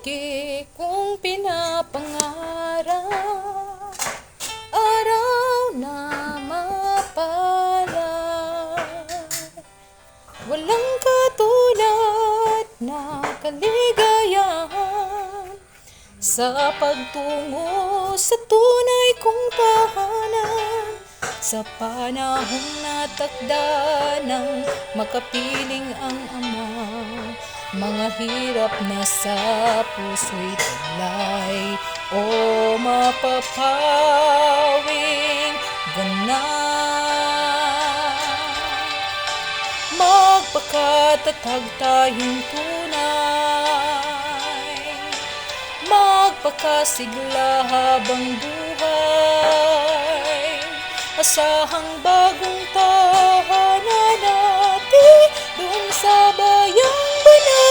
lagi kong pinapangarap, araw na mapalad. Walang katulad na kaligayahan sa pagtungo sa tunay kong tahanan. Sa panahong natakda ng makapiling ang Ama, mga hirap na sa puso'y taglay o mapapawing ganap. Magpakatatag tayong tunay, magpakasigla habang buhay. Asahang bagong tahanan natin doon sa bayang banal.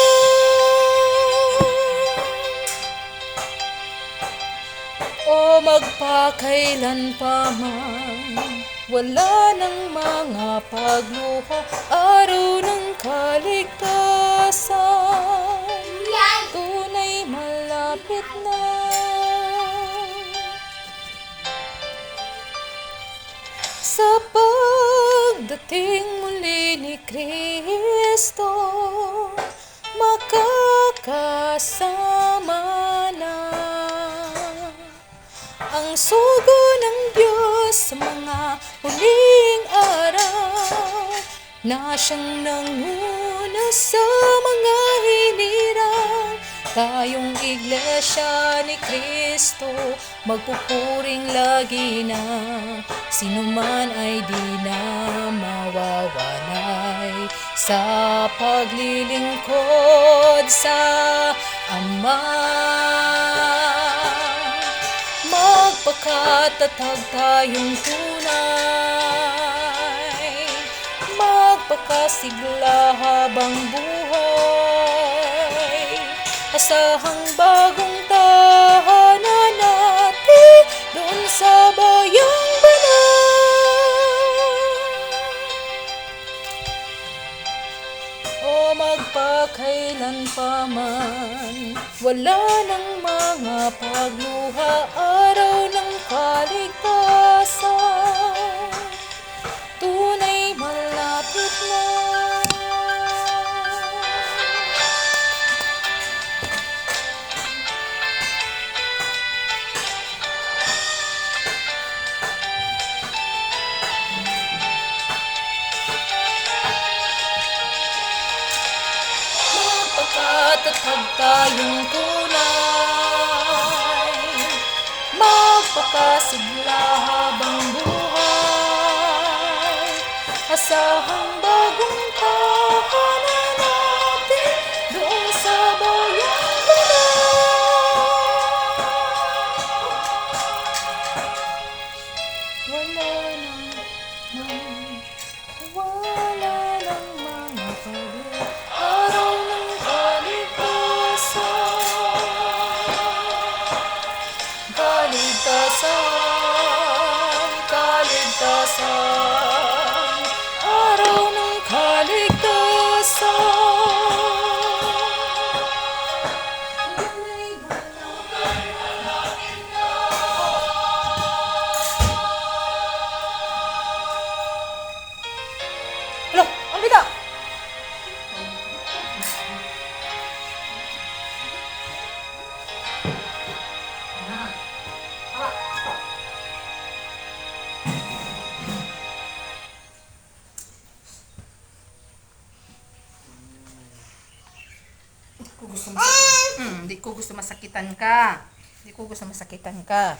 O magpakailan pa man, wala ng mga pagluha, araw ng kaligtasan, tunay malapit na. Sa pagdating muli ni Kristo, makakasama na ang sugo ng Diyos sa mga huling araw, na siyang nanguna sa mga hinirang. Tayong iglesia ni Kristo, magpupuring lagi na sino man ay di na mawawalay sa paglilingkod sa Ama. Magpakatatag tayong tunay, magpakasigla habang buhay. Asahang bagong tahanan natin doon sa bayang banal. O magpakailan pa man, wala ng mga pagluha, araw ng kaligtasan, tunay malapit na. Magpakatatag tayong tunay, magpakasigla habang buhay. Asahang bagong tahanan natin doon sa bayang banal. Wala nang mga pagluha, araw ng kaligtasan, kaligtasan, araw ng kaligtasan. Alo, ang biga! Hindi ko gusto masakitan ka. Hindi ko gusto masakitan ka.